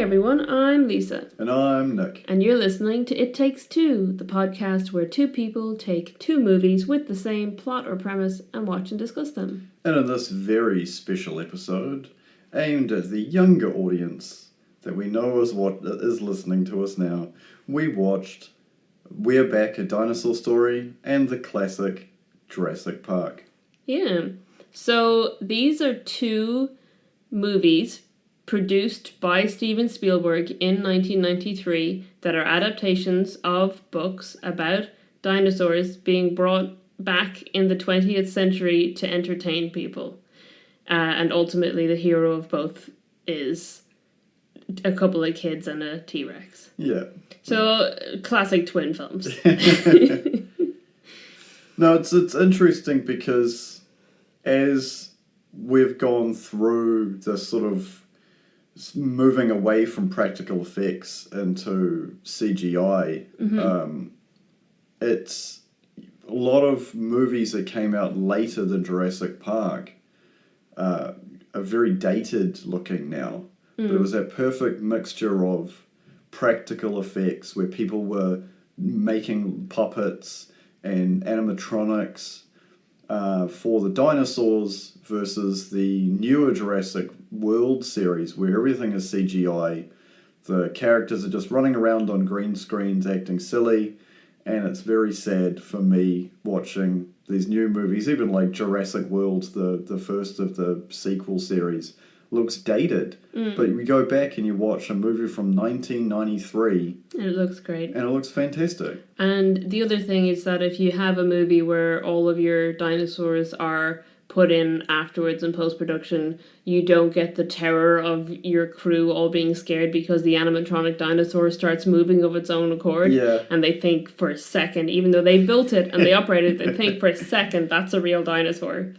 everyone, I'm Lisa. And I'm Nick. And you're listening to It Takes Two, the podcast where two people take two movies with the same plot or premise and watch and discuss them. And in this very special episode, aimed at the younger audience that we know is what is listening to us now, we watched We're Back, A Dinosaur Story and the classic Jurassic Park. Yeah. So these are two movies produced by Steven Spielberg in 1993 that are adaptations of books about dinosaurs being brought back in the 20th century to entertain people. And ultimately the hero of both is a couple of kids and a T-Rex. Yeah. So, classic twin films. No, it's interesting because as we've gone through this sort of moving away from practical effects into CGI, it's a lot of movies that came out later than Jurassic Park are very dated looking now. But it was that perfect mixture of practical effects where people were making puppets and animatronics for the dinosaurs versus the newer Jurassic World series where everything is CGI. The characters are just running around on green screens acting silly, and it's very sad for me watching these new movies, even like Jurassic World, the first of the sequel series, looks dated. But you go back and you watch a movie from 1993 and it looks great. And it looks fantastic. And the other thing is that if you have a movie where all of your dinosaurs are put in afterwards in post-production, you don't get the terror of your crew all being scared because the animatronic dinosaur starts moving of its own accord. Yeah. And they think for a second, even though they built it and they operated it, they think for a second that's a real dinosaur.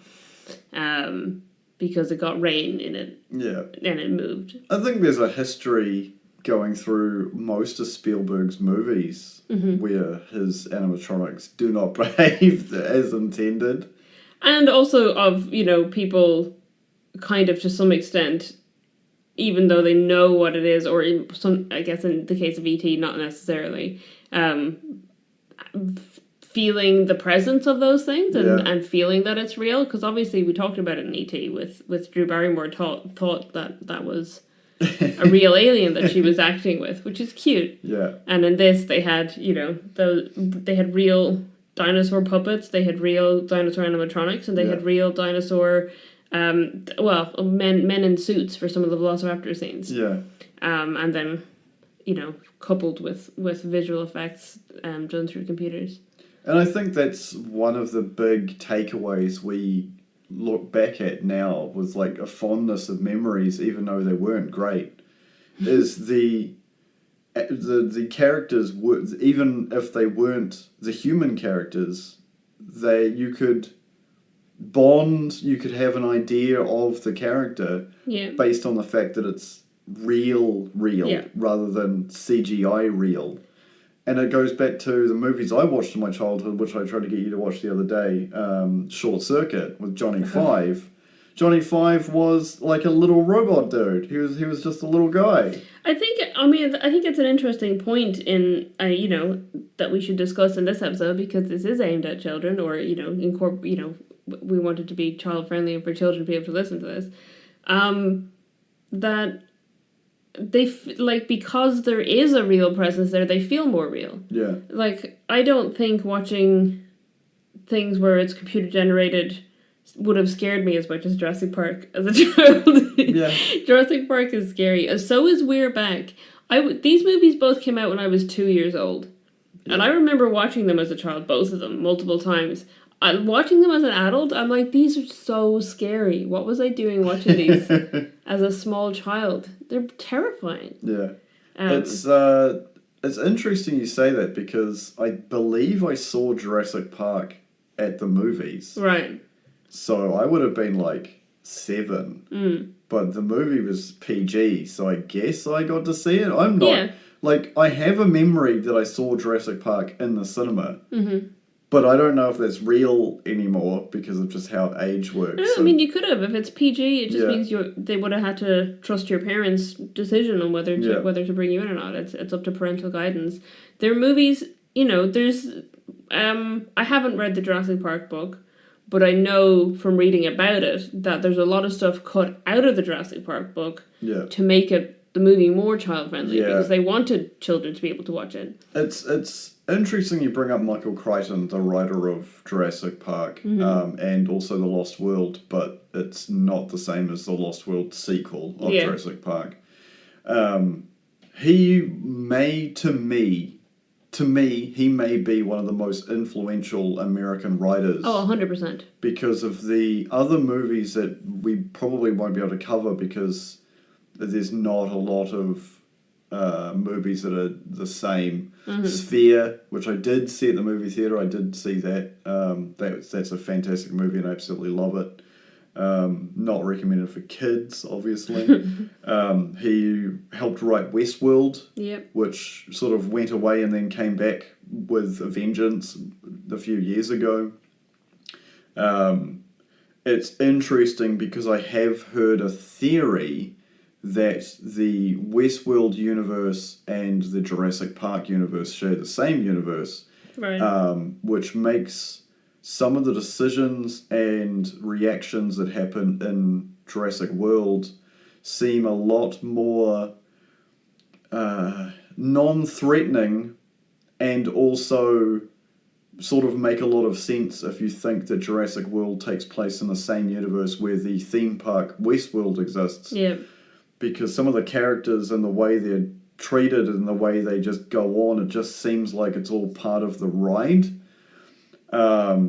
Because it got rain in it. Yeah. And it moved. I think there's a history going through most of Spielberg's movies where his animatronics do not behave as intended. And also of, people kind of to some extent, even though they know what it is, or in some, I guess in the case of E.T., not necessarily, feeling the presence of those things and feeling that it's real, because obviously we talked about it in E.T. with Drew Barrymore thought that was a real alien that she was acting with, which is cute. Yeah. And in this they had they had real dinosaur puppets, they had real dinosaur animatronics, and they had real dinosaur men in suits for some of the Velociraptor scenes. Yeah. And then coupled with visual effects done through computers. And I think that's one of the big takeaways we look back at now with like a fondness of memories, even though they weren't great, is the characters, even if they weren't the human characters, you could bond, you could have an idea of the character based on the fact that it's real rather than CGI real. And it goes back to the movies I watched in my childhood, which I tried to get you to watch the other day, Short Circuit with Johnny Five. Johnny Five was like a little robot dude. He was just a little guy. I think it's an interesting point in that we should discuss in this episode, because this is aimed at children, or we want it to be child friendly and for children to be able to listen to this. That they because there is a real presence there, they feel more real. Yeah. Like, I don't think watching things where it's computer generated would have scared me as much as Jurassic Park as a child. Yeah. Jurassic Park is scary. So is We're Back. These movies both came out when I was 2 years old. Yeah. And I remember watching them as a child, both of them, multiple times. Watching them as an adult, I'm like, these are so scary. What was I doing watching these as a small child? They're terrifying. Yeah. It's interesting you say that, because I believe I saw Jurassic Park at the movies. Right. So I would have been like 7. But the movie was PG, so I guess I got to see it. I'm not... Yeah. Like, I have a memory that I saw Jurassic Park in the cinema. But But I don't know if that's real anymore because of just how age works. No, I mean, you could have. If it's PG, it just means they would have had to trust your parents' decision on whether to bring you in or not. It's up to parental guidance. There are movies, there's... I haven't read the Jurassic Park book, but I know from reading about it that there's a lot of stuff cut out of the Jurassic Park book to make the movie more child-friendly because they wanted children to be able to watch it. It's interesting you bring up Michael Crichton, the writer of Jurassic Park, and also The Lost World, but it's not the same as the Lost World sequel of Jurassic Park. He may, to me, he may be one of the most influential American writers. Oh, 100%. Because of the other movies that we probably won't be able to cover because there's not a lot of movies that are the same. Sphere, which I did see at the movie theatre, I did see that. That's a fantastic movie and I absolutely love it. Not recommended for kids, obviously. He helped write Westworld, which sort of went away and then came back with a vengeance a few years ago. It's interesting because I have heard a theory that the Westworld universe and the Jurassic Park universe share the same universe, which makes some of the decisions and reactions that happen in Jurassic World seem a lot more non-threatening and also sort of make a lot of sense if you think that Jurassic World takes place in the same universe where the theme park Westworld exists. Yeah. Because some of the characters and the way they're treated and the way they just go on, it just seems like it's all part of the ride.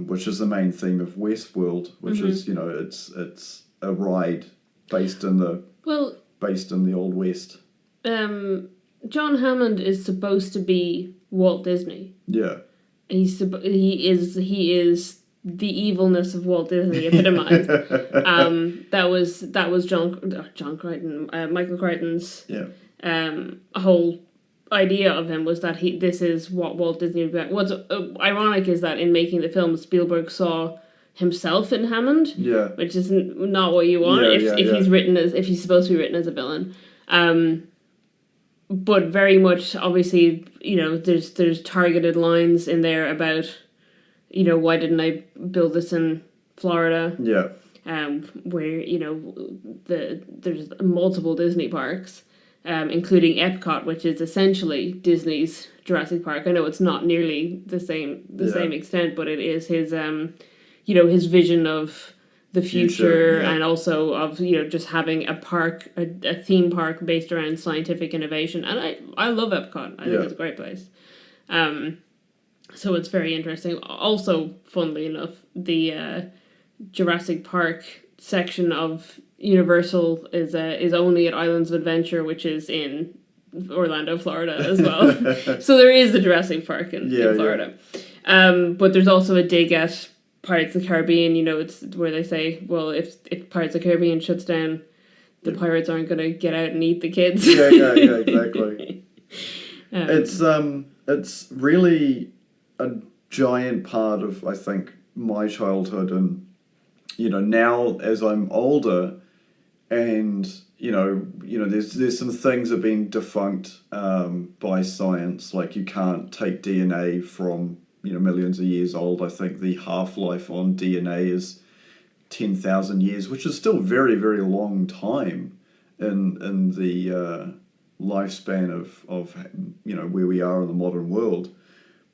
Which is the main theme of Westworld, which is, it's a ride based in the Old West. John Hammond is supposed to be Walt Disney. Yeah. He is the evilness of Walt Disney epitomized. That was John Crichton, Michael Crichton's whole idea of him was that this is what Walt Disney would be. What's ironic is that in making the film, Spielberg saw himself in Hammond, which is not what you want if he's supposed to be written as a villain. But very much, obviously, there's targeted lines in there about, why didn't I build this in Florida? Yeah. Where there's multiple Disney parks. Including Epcot, which is essentially Disney's Jurassic Park. I know it's not nearly the same extent, but it is his his vision of the future and also of just having a theme park based around scientific innovation. And I love Epcot. I think it's a great place. So it's very interesting. Also, funnily enough, the Jurassic Park section of Universal is only at Islands of Adventure, which is in Orlando, Florida as well. So there is a Jurassic Park in Florida. But there's also a dig at Pirates of the Caribbean. It's where they say, well, if Pirates of the Caribbean shuts down, the pirates aren't going to get out and eat the kids. Yeah, exactly. It's really a giant part of, I think, my childhood, and now as I'm older, and there's some things that have been defunct by science, like you can't take DNA from millions of years old. I think the half-life on DNA is 10,000 years, which is still very, very long time in the lifespan of where we are in the modern world.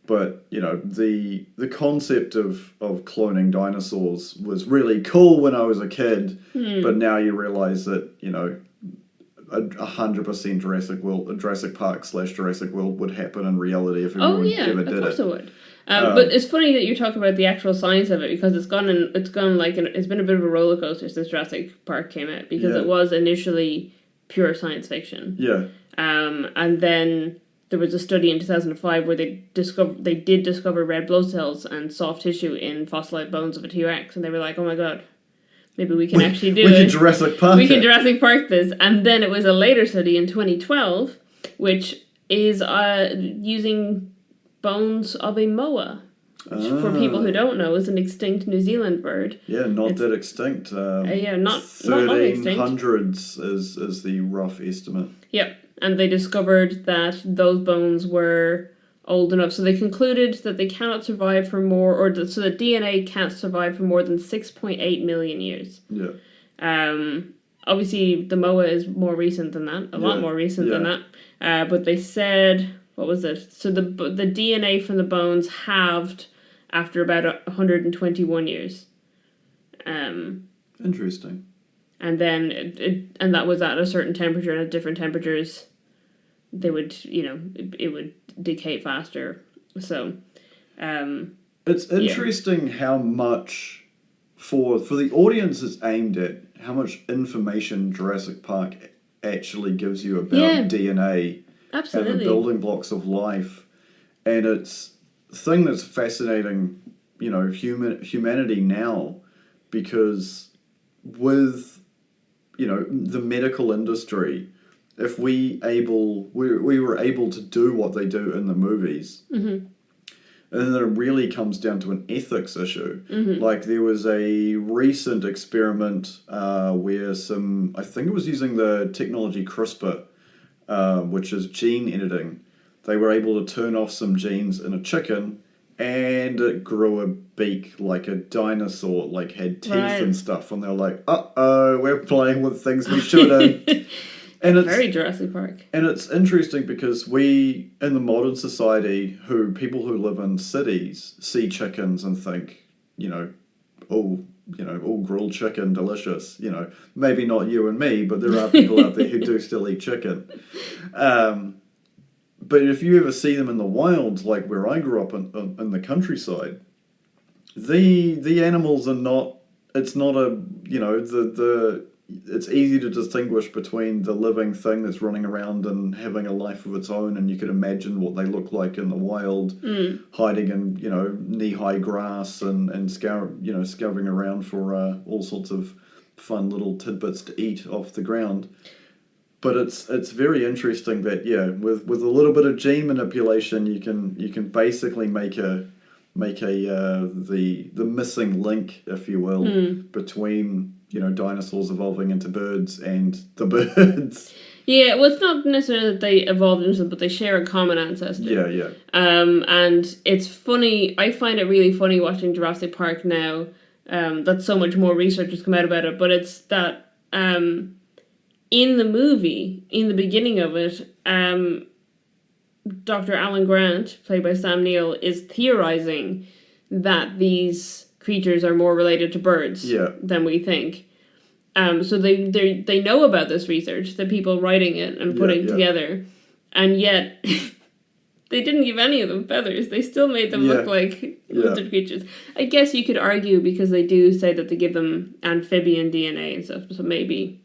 But, the concept of cloning dinosaurs was really cool when I was a kid, but now you realise that, 100% Jurassic Park / Jurassic World would happen in reality if everyone ever did it. Of course it would. But it's funny that you talk about the actual science of it, because it's been a bit of a roller coaster since Jurassic Park came out, because it was initially pure science fiction. Yeah. And then there was a study in 2005 where they did discover red blood cells and soft tissue in fossilized bones of a T-Rex, and they were like, oh my god, maybe we can actually do it. We can Jurassic Park We can Jurassic Park this. And then it was a later study in 2012, which is using bones of a moa. which for people who don't know is an extinct New Zealand bird. Yeah, not that extinct. Yeah, not 1300s is the rough estimate. Yep, and they discovered that those bones were old enough, so they concluded that they cannot survive for more, so the DNA can't survive for more than 6.8 million years. Yeah. Obviously, the MOA is more recent than that, a lot more recent than that. But they said, what was it? So the DNA from the bones halved after about 121 years. Interesting. And then, and that was at a certain temperature, and at different temperatures, they would, it would decay faster. So, it's interesting how much, for the audience it's aimed at, how much information Jurassic Park actually gives you about DNA and the building blocks of life. And it's the thing that's fascinating, humanity now, because with, the medical industry, if we were able to do what they do in the movies, and then it really comes down to an ethics issue. Like there was a recent experiment where I think it was using the technology CRISPR, which is gene editing. They were able to turn off some genes in a chicken, and it grew a beak like a dinosaur, like had teeth and stuff. And they're like, uh-oh, we're playing with things we shouldn't. And it's very Jurassic Park. And it's interesting because we, in the modern society, people who live in cities see chickens and think, all grilled chicken, delicious. Maybe not you and me, but there are people out there who do still eat chicken. But if you ever see them in the wild, like where I grew up in the countryside, the animals are not. It's not it's easy to distinguish between the living thing that's running around and having a life of its own, and you can imagine what they look like in the wild, hiding in knee-high grass and scouring around for all sorts of fun little tidbits to eat off the ground. But it's very interesting that with a little bit of gene manipulation, you can basically make the missing link, if you will, between dinosaurs evolving into birds and the birds. Yeah, well, it's not necessarily that they evolved into them, but they share a common ancestor. Yeah. And it's funny. I find it really funny watching Jurassic Park now. That so much more research has come out about it, but it's that in the movie, in the beginning of it, Dr. Alan Grant, played by Sam Neill, is theorizing that these creatures are more related to birds than we think. So they know about this research, the people writing it and putting it together, and yet they didn't give any of them feathers. They still made them look like lizard creatures. I guess you could argue, because they do say that they give them amphibian DNA and stuff, so maybe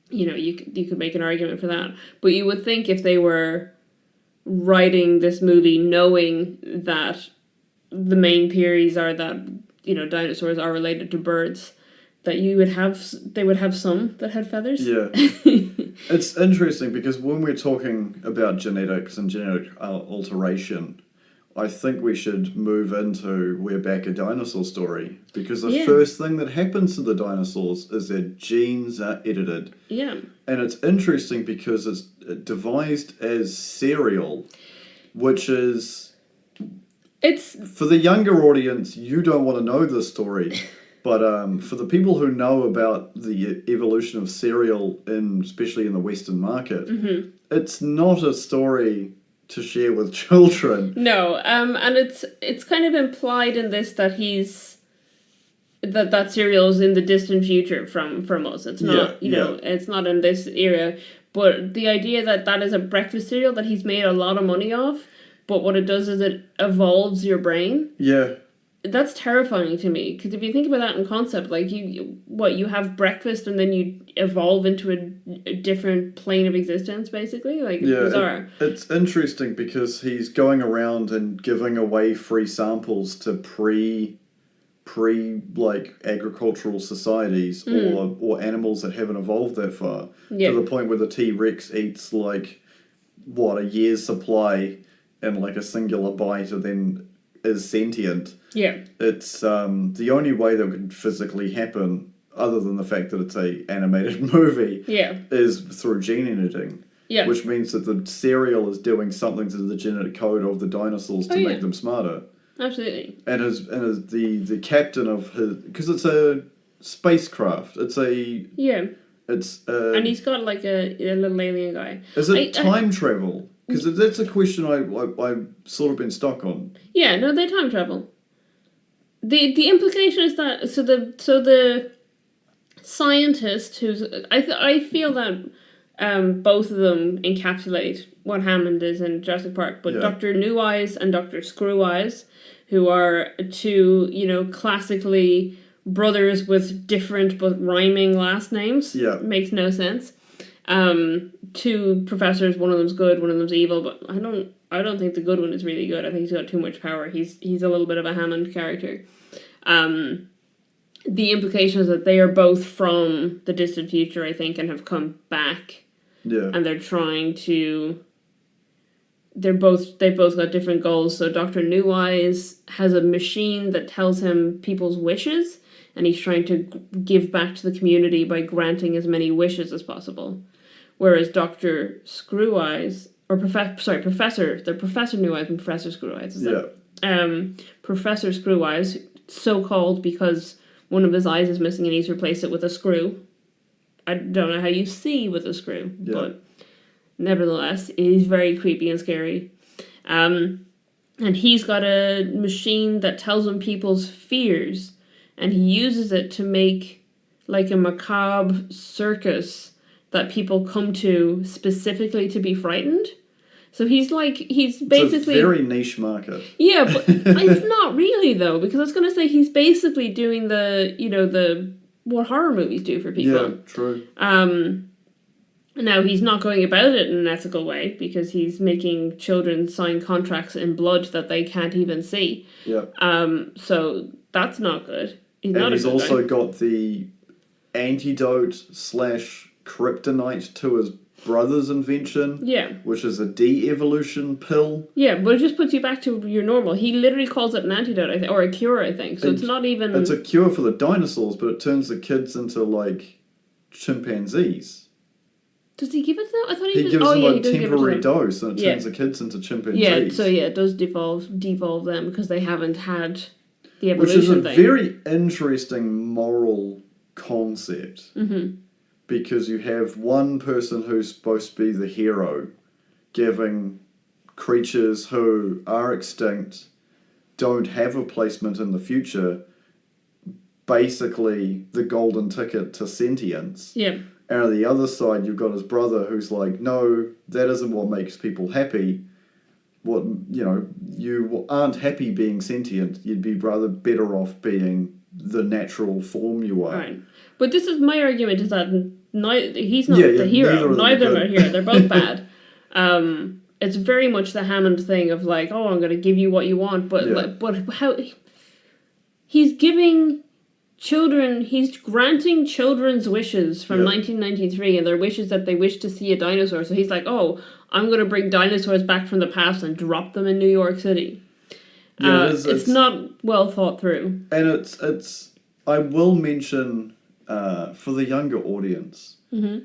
you could make an argument for that. But you would think if they were writing this movie knowing that the main theories are that dinosaurs are related to birds, that they would have some that had feathers. Yeah. It's interesting because when we're talking about genetics and genetic alteration, I think we should move into We're Back, a Dinosaur Story, because the first thing that happens to the dinosaurs is their genes are edited. Yeah. And it's interesting because it's devised as cereal, which is... It's... For the younger audience, you don't want to know this story, but for the people who know about the evolution of cereal, especially in the Western market, it's not a story to share with children. No, and it's kind of implied in this that that cereal is in the distant future from us. It's not, it's not in this era. But the idea that is a breakfast cereal that he's made a lot of money off, but what it does is it evolves your brain. Yeah. That's terrifying to me, because if you think about that in concept, like you have breakfast and then you evolve into a different plane of existence, basically, like bizarre. It's interesting because he's going around and giving away free samples to pre like agricultural societies or animals that haven't evolved that far, to the point where the T-Rex eats like a year's supply in like a singular bite, and then is sentient. Yeah. It's the only way that could physically happen, other than the fact that it's a animated movie, is through gene editing. Yeah. Which means that the cereal is doing something to the genetic code of the dinosaurs to make them smarter. Absolutely. And the captain of his, because it's a spacecraft. It's a and he's got like a little alien guy. Is it time travel? Because that's a question I've sort of been stuck on. Yeah, no, they time travel. The implication is that so the scientist who's I feel that both of them encapsulate what Hammond is in Jurassic Park, but Dr. New Eyes and Dr. Screw Eyes, who are two, classically brothers with different but rhyming last names. Yeah. Makes no sense. Two professors, one of them's good, one of them's evil, but I don't think the good one is really good. I think he's got too much power. He's a little bit of a Hammond character. The implication is that they are both from the distant future, I think, and have come back. Yeah. And they're trying to... They've both got different goals. So Dr. New Eyes has a machine that tells him people's wishes, and he's trying to give back to the community by granting as many wishes as possible. Whereas Dr. Screw Eyes, or Professor New Eyes and Professor Screw Eyes. Professor Screw Eyes, so-called because one of his eyes is missing and he's replaced it with a screw. I don't know how you see with a screw, but nevertheless, he's very creepy and scary. And he's got a machine that tells him people's fears, and he uses it to make like a macabre circus that people come to specifically to be frightened. So he's basically... It's a very niche market. Yeah, but it's not really, though, because I was going to say he's basically doing what horror movies do for people. Yeah, true. Now, he's not going about it in an ethical way, because he's making children sign contracts in blood that they can't even see. Yeah. So that's not good. He's also got the antidote / kryptonite to his brother's invention. Yeah. Which is a de-evolution pill. Yeah, but it just puts you back to your normal. He literally calls it an antidote, or a cure, I think. So it's not even... It's a cure for the dinosaurs, but it turns the kids into, chimpanzees. Does he give it to them? I thought he gives them a temporary dose, and it turns the kids into chimpanzees. Yeah, so it does devolve them, because they haven't had the evolution thing. Which is a very interesting moral concept. Mm-hmm. Because you have one person who's supposed to be the hero giving creatures who are extinct, don't have a placement in the future, basically the golden ticket to sentience. Yeah. And on the other side, you've got his brother who's like, no, that isn't what makes people happy. You aren't happy being sentient. You'd be rather better off being the natural form you are. Right. But this is my argument, is that he's not the hero. Neither of them are here. They're both bad. It's very much the Hammond thing of I'm going to give you what you want. But but how... He's giving children... He's granting children's wishes from 1993, and their wishes that they wish to see a dinosaur. So he's like, I'm going to bring dinosaurs back from the past and drop them in New York City. Yeah, it's not well thought through. And it's I will mention... for the younger audience, your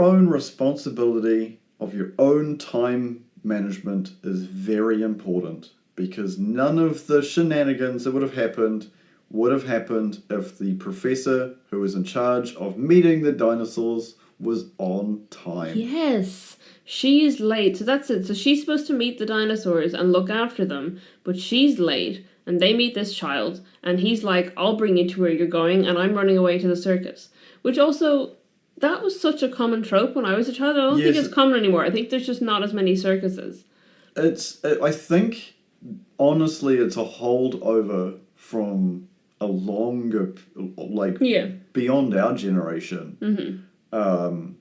own responsibility of your own time management is very important, because none of the shenanigans that would have happened if the professor who was in charge of meeting the dinosaurs was on time. Yes, she is late. So that's it. So she's supposed to meet the dinosaurs and look after them, but she's late. And they meet this child, and he's like, I'll bring you to where you're going, and I'm running away to the circus. Which also, that was such a common trope when I was a child. I don't think it's common anymore. I think there's just not as many circuses. I think, honestly, it's a holdover from a longer, beyond our generation. Mm-hmm.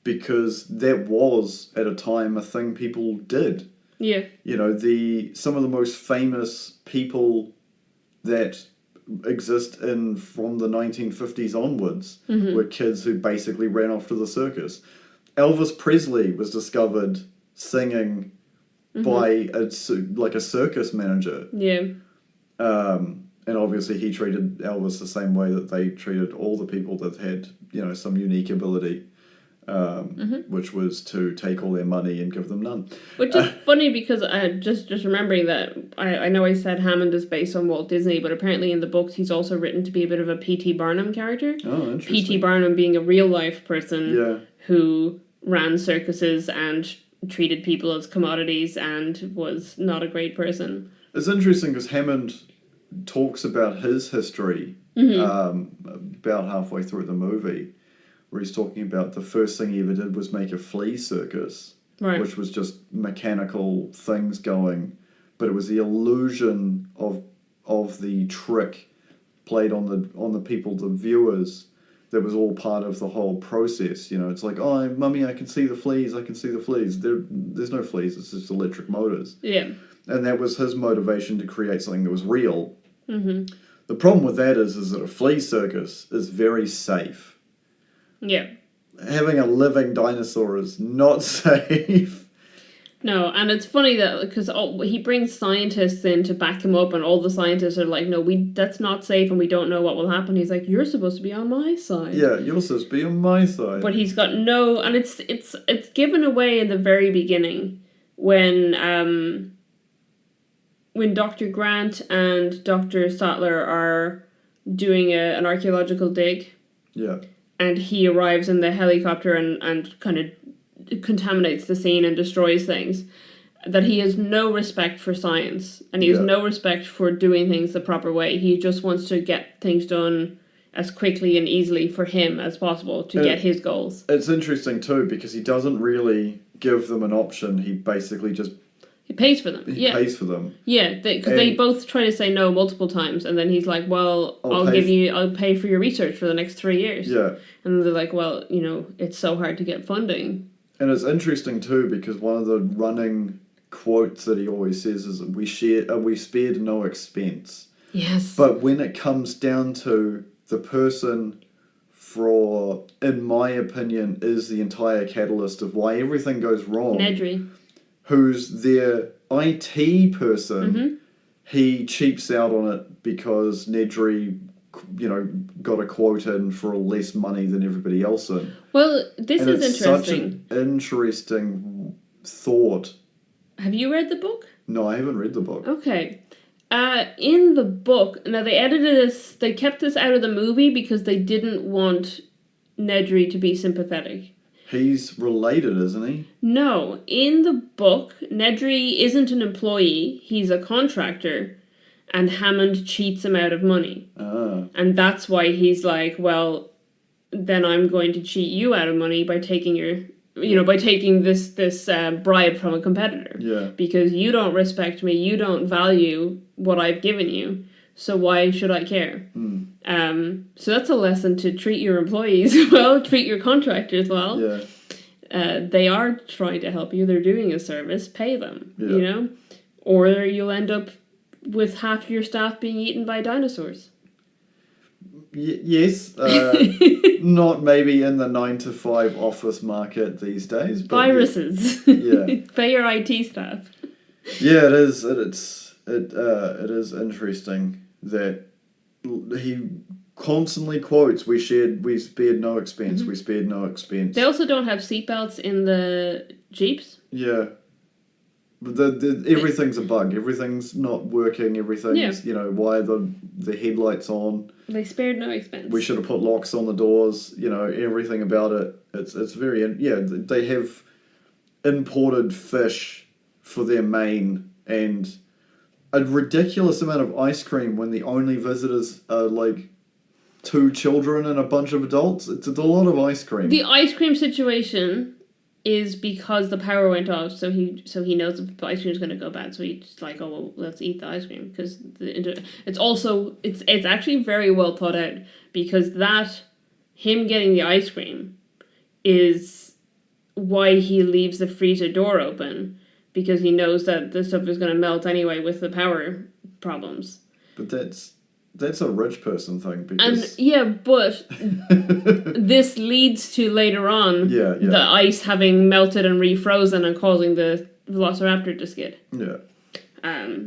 Because that was, at a time, a thing people did. Yeah. Some of the most famous people that exist from the 1950s onwards were kids who basically ran off to the circus. Elvis Presley was discovered singing by like a circus manager. Yeah. And obviously he treated Elvis the same way that they treated all the people that had, some unique ability, which was to take all their money and give them none. Which is funny because I just remembering that I know I said Hammond is based on Walt Disney, but apparently in the books he's also written to be a bit of a P.T. Barnum character. Oh, interesting. P.T. Barnum being a real life person Yeah. who ran circuses and treated people as commodities and was not a great person. It's interesting because Hammond talks about his history about halfway through the movie, where he's talking about the first thing he ever did was make a flea circus, Right. which was just mechanical things going, but it was the illusion of the trick played on the people, the viewers, that was all part of the whole process. It's like, oh, mummy, I can see the fleas. There's no fleas. It's just electric motors. Yeah. And that was his motivation to create something that was real. Mm-hmm. The problem with that is that a flea circus is very safe. Yeah. Having a living dinosaur is not safe. No, and it's funny that because he brings scientists in to back him up, and all the scientists are like, "No, that's not safe, and we don't know what will happen." He's like, "You're supposed to be on my side." Yeah, you're supposed to be on my side. But he's got no, and it's given away in the very beginning when Dr. Grant and Dr. Sattler are doing an archaeological dig. Yeah. And he arrives in the helicopter and kind of contaminates the scene and destroys things, that he has no respect for science and he has no respect for doing things the proper way. He just wants to get things done as quickly and easily for him as possible to get his goals. It's interesting too because he doesn't really give them an option. He basically just he pays for them. He pays for them. Yeah, because they both try to say no multiple times, and then he's like, "Well, I'll pay for your research for the next 3 years." Yeah, and they're like, "Well, it's so hard to get funding." And it's interesting too because one of the running quotes that he always says is, "We spared no expense." Yes. But when it comes down to the person, in my opinion, is the entire catalyst of why everything goes wrong. Nedry. Who's their IT person, he cheaps out on it because Nedry, got a quote in for less money than everybody else in. Well, this is interesting. Such an interesting thought. Have you read the book? No, I haven't read the book. Okay. In the book, now they kept this out of the movie because they didn't want Nedry to be sympathetic. He's related, isn't he? No. In the book, Nedry isn't an employee, he's a contractor, and Hammond cheats him out of money. Ah. And that's why he's like, well, then I'm going to cheat you out of money by taking this bribe from a competitor. Yeah. Because you don't respect me, you don't value what I've given you, so why should I care? So that's a lesson to treat your employees well, treat your contractors well. Yeah. They are trying to help you, they're doing a service, pay them, Or you'll end up with half your staff being eaten by dinosaurs. Yes. Not maybe in the 9-to-5 office market these days. But viruses. Yeah. Pay your IT staff. Yeah, it is. It is interesting that he constantly quotes, we spared no expense, we spared no expense. They also don't have seatbelts in the Jeeps. Yeah. Everything's a bug. Everything's not working. Everything's, why are the headlights on? They spared no expense. We should have put locks on the doors. Everything about it. It's very, they have imported fish for their main and a ridiculous amount of ice cream when the only visitors are like 2 children and a bunch of adults. It's a lot of ice cream. The ice cream situation is because the power went off, so he knows the ice cream is going to go bad. So he's like, oh well, let's eat the ice cream because it's actually very well thought out because him getting the ice cream is why he leaves the freezer door open. Because he knows that this stuff is going to melt anyway with the power problems. But that's a rich person thing. Because... but this leads to later on the ice having melted and refrozen and causing the Velociraptor to skid. Yeah.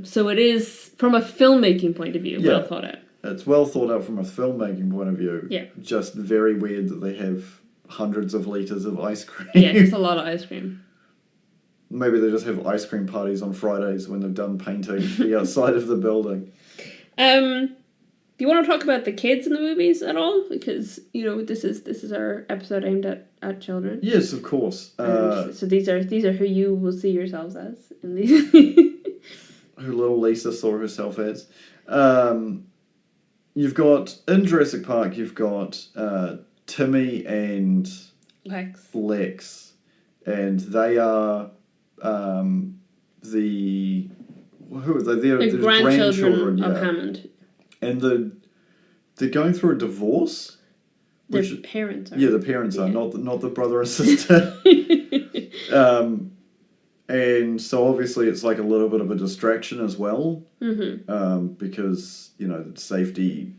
So it is, from a filmmaking point of view, Yeah. well thought out. It's well thought out from a filmmaking point of view. Yeah. Just very weird that they have hundreds of litres of ice cream. Yeah, just a lot of ice cream. Maybe they just have ice cream parties on Fridays when they've done painting the outside of the building. Do you want to talk about the kids in the movies at all? Because, you know, this is our episode aimed at children. Yes, of course. So these are who you will see yourselves as in these. Who little Lisa saw herself as. You've got, in Jurassic Park, you've got Timmy and Lex. And they are the... Who are they? They're the grandchildren of yeah. Hammond. And they're going through a divorce. Their parents are. Yeah, the parents are, not the brother and sister. And so obviously it's like a little bit of a distraction as well. Mm-hmm. Because, you know, safety,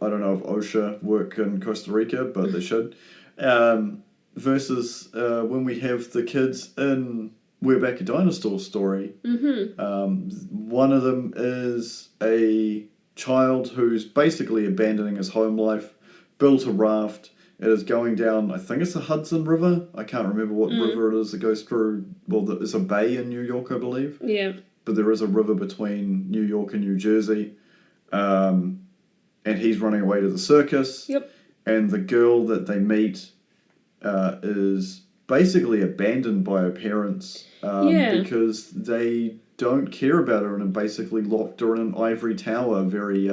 I don't know if OSHA work in Costa Rica, but they should. Versus when we have the kids in We're Back, a Dinosaur story. Mm-hmm. One of them is a child who's basically abandoning his home life, built a raft. It is going down, I think it's the Hudson River. I can't remember what river it is that goes through. Well, there's a bay in New York, I believe. Yeah. But there is a river between New York and New Jersey. And he's running away to the circus. Yep. And the girl that they meet is basically abandoned by her parents because they don't care about her and have basically locked her in an ivory tower very...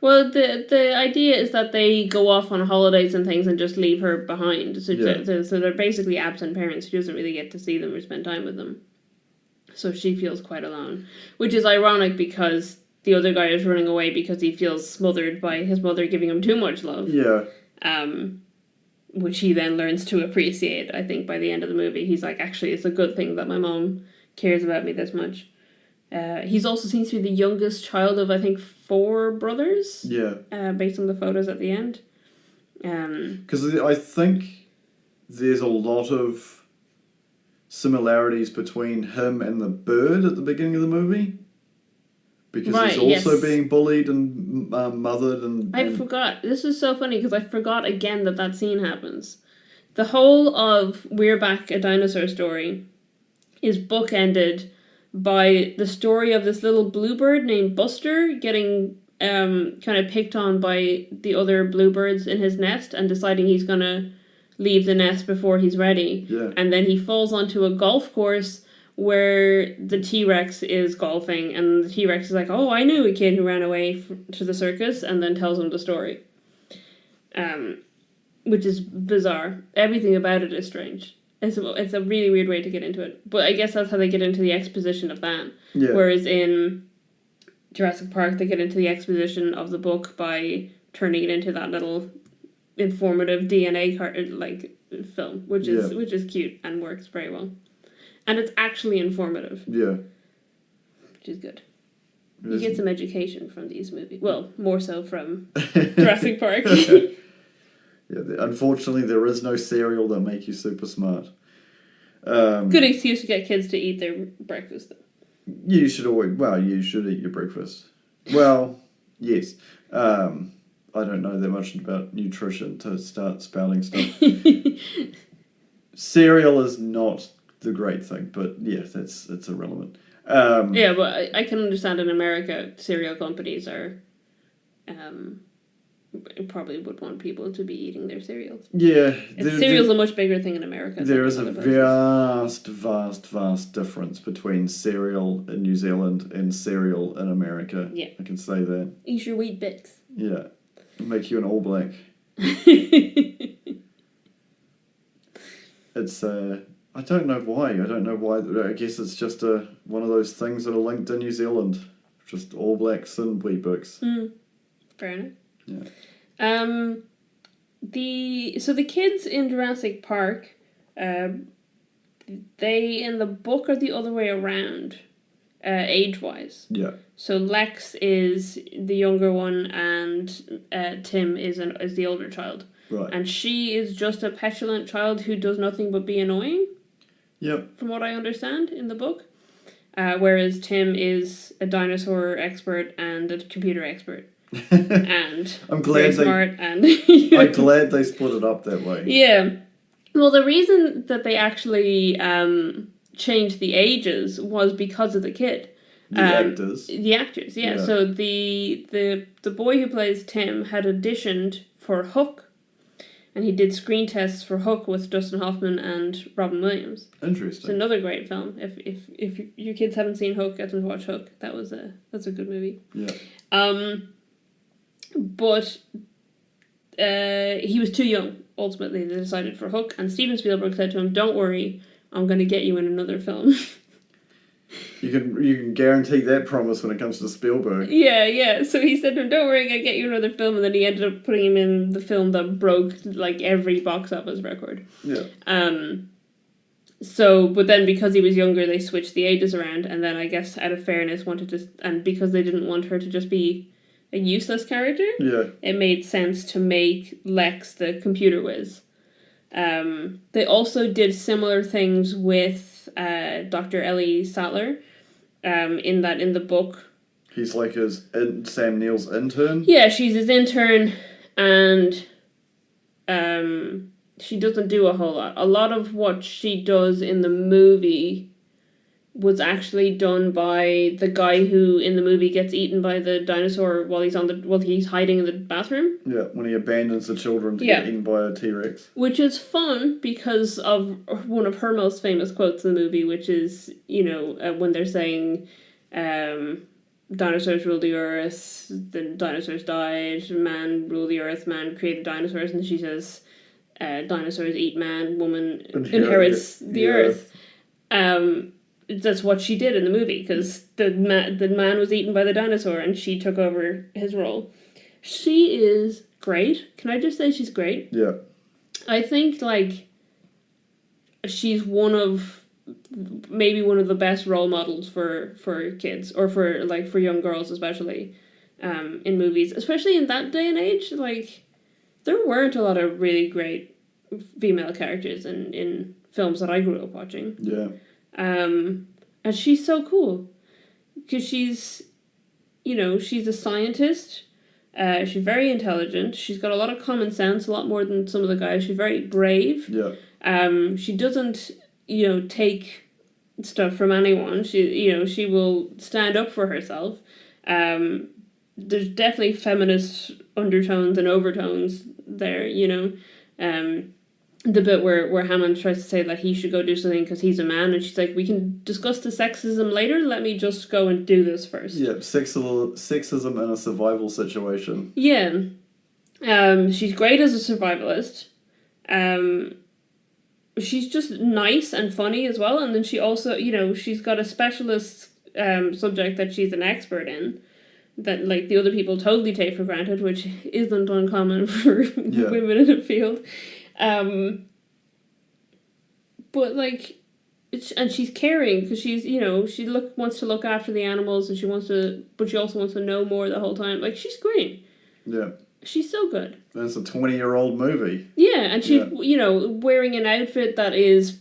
Well, the idea is that they go off on holidays and things and just leave her behind. So they're basically absent parents. She doesn't really get to see them or spend time with them. So she feels quite alone. Which is ironic because the other guy is running away because he feels smothered by his mother giving him too much love. Yeah. Which he then learns to appreciate, I think, by the end of the movie. He's like, actually, it's a good thing that my mom cares about me this much. He's also seems to be the youngest child of, I think, 4 brothers. Yeah. Based on the photos at the end. Because I think there's a lot of similarities between him and the bird at the beginning of the movie. Because he's also being bullied and mothered and... I forgot. This is so funny because I forgot again that scene happens. The whole of We're Back, a Dinosaur story is bookended by the story of this little bluebird named Buster getting kind of picked on by the other bluebirds in his nest and deciding he's going to leave the nest before he's ready. Yeah. And then he falls onto a golf course where the T-Rex is golfing, and the T-Rex is like, oh, I knew a kid who ran away to the circus, and then tells him the story. Which is bizarre. Everything about it is strange. It's a really weird way to get into it. But I guess that's how they get into the exposition of that. Yeah. Whereas in Jurassic Park, they get into the exposition of the book by turning it into that little informative DNA film, which is cute and works very well. And it's actually informative. Yeah. Which is good. You get some education from these movies. Well, more so from Jurassic Park. Yeah, unfortunately, there is no cereal that make you super smart. Good excuse to get kids to eat their breakfast. You should eat your breakfast. Well, yes. I don't know that much about nutrition to start spouting stuff. Cereal is not the great thing, but yes, it's irrelevant. Yeah, but I can understand in America, cereal companies are probably would want people to be eating their cereals. Yeah. Cereal's a much bigger thing in America. There is a vast difference between cereal in New Zealand and cereal in America. Yeah. I can say that. Eat your Wheat Bix. Yeah. It'll make you an All Black. It's, I don't know why. I guess it's just one of those things that are linked in New Zealand. Just All Blacks and Wheat Bix. Fair enough. Yeah. The kids in Jurassic Park, they in the book are the other way around, age-wise. Yeah. So Lex is the younger one, and Tim is the older child. Right. And she is just a petulant child who does nothing but be annoying. Yep. from what I understand in the book. Whereas Tim is a dinosaur expert and a computer expert. And I'm glad smart and I'm glad they split it up that way. Yeah. Well, the reason that they actually changed the ages was because of the kid. The actors. The actors, yeah. So the boy who plays Tim had auditioned for Hook, and he did screen tests for Hook with Dustin Hoffman and Robin Williams. Interesting. It's another great film. If your kids haven't seen Hook, get them to watch Hook. That's a good movie. Yeah. But he was too young. Ultimately, they decided for Hook, and Steven Spielberg said to him, "Don't worry, I'm going to get you in another film." You can guarantee that promise when it comes to Spielberg. Yeah. So he said to him, "Don't worry, I'm going to get you another film," and then he ended up putting him in the film that broke like every box office record. Yeah. So, but then because he was younger, they switched the ages around, and then I guess out of fairness and because they didn't want her to just be a useless character, it made sense to make Lex the computer whiz. They also did similar things with Dr. Ellie Sattler, in the book. He's like Sam Neill's intern? Yeah, she's his intern, and she doesn't do a whole lot. A lot of what she does in the movie was actually done by the guy who in the movie gets eaten by the dinosaur while he's hiding in the bathroom. Yeah, when he abandons the children to get eaten by a T-Rex. Which is fun because of one of her most famous quotes in the movie, which is, when they're saying dinosaurs rule the earth, the dinosaurs died, man ruled the earth, man created dinosaurs, and she says dinosaurs eat man, woman inherits the earth. That's what she did in the movie, because the man was eaten by the dinosaur and she took over his role. She is great. Can I just say she's great? Yeah. I think, she's maybe one of the best role models for kids, or for young girls especially, in movies. Especially in that day and age, there weren't a lot of really great female characters in films that I grew up watching. Yeah. And she's so cool because she's a scientist. She's very intelligent. She's got a lot of common sense, a lot more than some of the guys. She's very brave. Yeah. She doesn't, take stuff from anyone. She will stand up for herself. There's definitely feminist undertones and overtones there, the bit where Hammond tries to say that he should go do something because he's a man, and she's like, "We can discuss the sexism later, let me just go and do this first." Yeah, sexism in a survival situation. Yeah. She's great as a survivalist. She's just nice and funny as well, and then she also, she's got a specialist subject that she's an expert in, that the other people totally take for granted, which isn't uncommon for women in the field. But and she's caring because she's, she wants to look after the animals, and but she also wants to know more the whole time. She's great. Yeah. She's so good. That's a 20-year-old movie. Yeah, and she's, wearing an outfit that is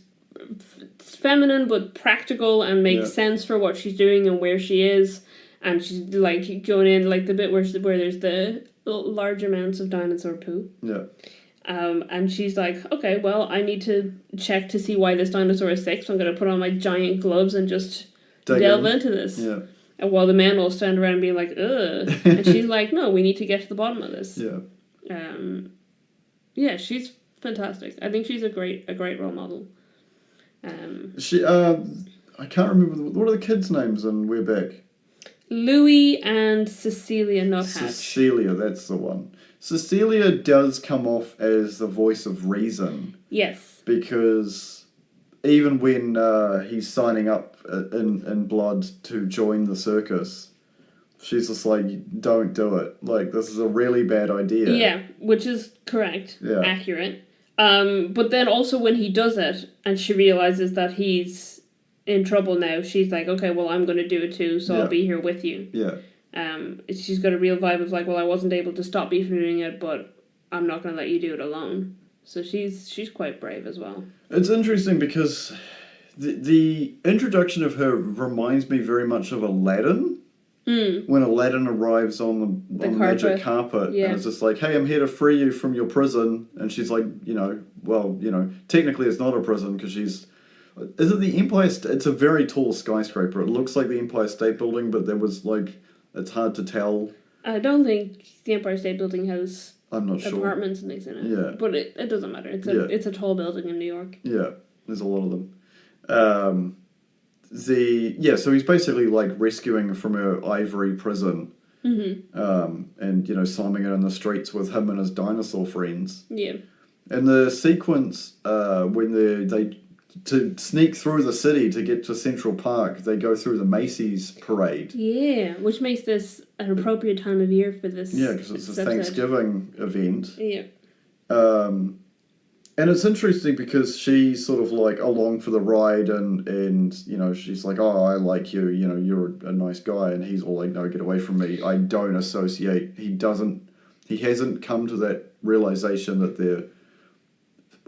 feminine but practical and makes sense for what she's doing and where she is. And she's, going in, the bit where there's the large amounts of dinosaur poo. Yeah. And she's like, "Okay, well, I need to check to see why this dinosaur is sick, so I'm going to put on my giant gloves and just delve into this." Yeah. And while the men all stand around being like, "Ugh." And she's like, "No, we need to get to the bottom of this." Yeah. Yeah, she's fantastic. I think she's a great role model. She, I can't remember, what are the kids' names in We're Back? Louis and Cecilia Nuthatch. Cecilia, that's the one. Cecilia does come off as the voice of reason. Yes. Because even when he's signing up in blood to join the circus, she's just like, "Don't do it. This is a really bad idea." Yeah, which is correct. Yeah. Accurate. But then also when he does it and she realizes that he's in trouble now, she's like, "Okay, well, I'm going to do it too, so I'll be here with you." Yeah. She's got a real vibe of "Well, I wasn't able to stop you from doing it, but I'm not going to let you do it alone." So she's quite brave as well. It's interesting because the introduction of her reminds me very much of Aladdin. When Aladdin arrives on the magic carpet, and it's just like, hey, I'm here to free you from your prison, and she's like, technically it's not a prison because she's, is it the Empire? It's a very tall skyscraper. It looks like the Empire State Building, but there was like, it's hard to tell. I don't think the Empire State Building has I'm not sure. Apartments and things in it. Yeah. But it doesn't matter. It's a tall building in New York. Yeah, there's a lot of them. So he's basically like rescuing from her ivory prison. And, slamming it in the streets with him and his dinosaur friends. Yeah. And the sequence, when they to sneak through the city to get to Central Park, they go through the Macy's parade. Yeah, which makes this an appropriate time of year for this. Yeah, because it's a Thanksgiving event. Yeah. And it's interesting because she's sort of like along for the ride and she's like, oh, I like you, you're a nice guy. And he's all like, no, get away from me. I don't associate. He hasn't come to that realization that they're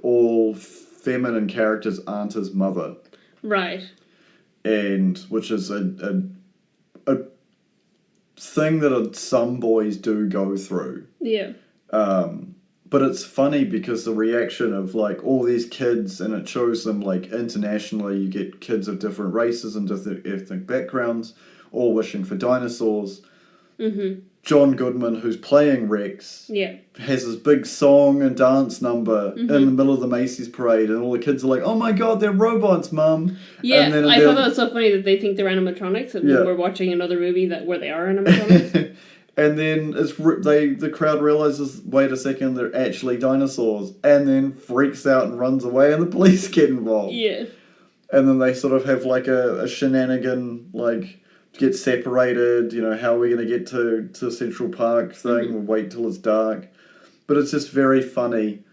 all feminine characters aren't his mother. Right. And which is a thing that some boys do go through. Yeah. But it's funny because the reaction of like all these kids, and it shows them like internationally, you get kids of different races and different ethnic backgrounds, all wishing for dinosaurs. John Goodman, who's playing Rex, has this big song and dance number in the middle of the Macy's parade, and all the kids are like, "Oh my god, they're robots, Mum!" Yeah, and I thought that was so funny that they think they're animatronics, and we're watching another movie where they are animatronics. And then the crowd realizes, wait a second, they're actually dinosaurs, and then freaks out and runs away, and the police get involved. Yeah. And then they sort of have like a shenanigan, like get separated. How are we going to get to Central Park thing? We'll wait till it's dark. But it's just very funny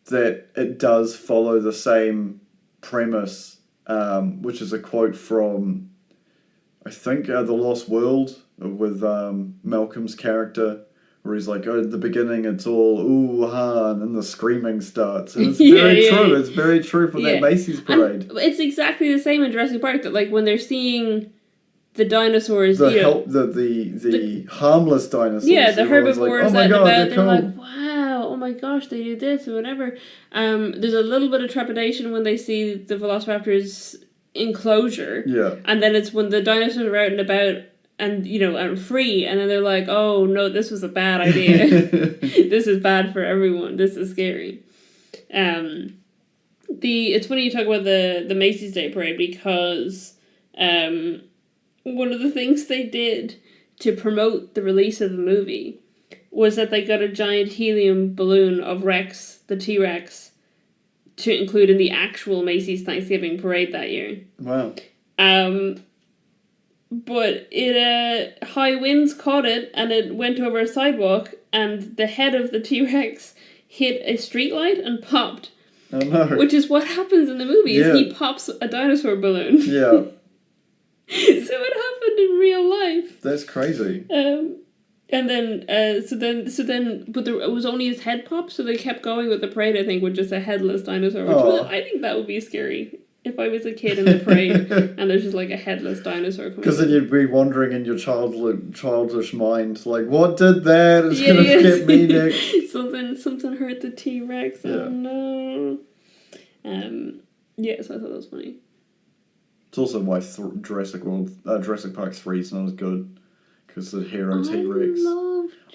that it does follow the same premise, which is a quote from, I think, The Lost World, with Malcolm's character, where he's like, oh, at the beginning it's all ooh ha, and then the screaming starts, and it's very true. It's very true for that Macy's parade. And it's exactly the same in Jurassic Park, that like when they're seeing the dinosaurs, the harmless dinosaurs, the herbivores like, oh my God, they're cool. Like, wow, oh my gosh, they do this or whatever. There's a little bit of trepidation when they see the Velociraptor's enclosure, and then it's when the dinosaurs are out and about and and free, and then they're like, oh no, this was a bad idea. This is bad for everyone. This is scary. It's funny you talk about the Macy's Day Parade, because one of the things they did to promote the release of the movie was that they got a giant helium balloon of Rex, the T-Rex, to include in the actual Macy's Thanksgiving Parade that year. Wow. But high winds caught it, and it went over a sidewalk, and the head of the T-Rex hit a streetlight and popped. Oh no. Which is what happens in the movie, is he pops a dinosaur balloon. Yeah. So it happened in real life. That's crazy. And then, but it was only his head pop, so they kept going with the parade, I think, with just a headless dinosaur, which I think that would be scary. If I was a kid in the parade and there's just like a headless dinosaur coming. Because then you'd be wondering in your childish mind, like, what did that? It's going to get me next. Something hurt the T-Rex. Yeah. Oh no. So I thought that was funny. It's also why Jurassic Park 3 is not as good, because the hero T-Rex.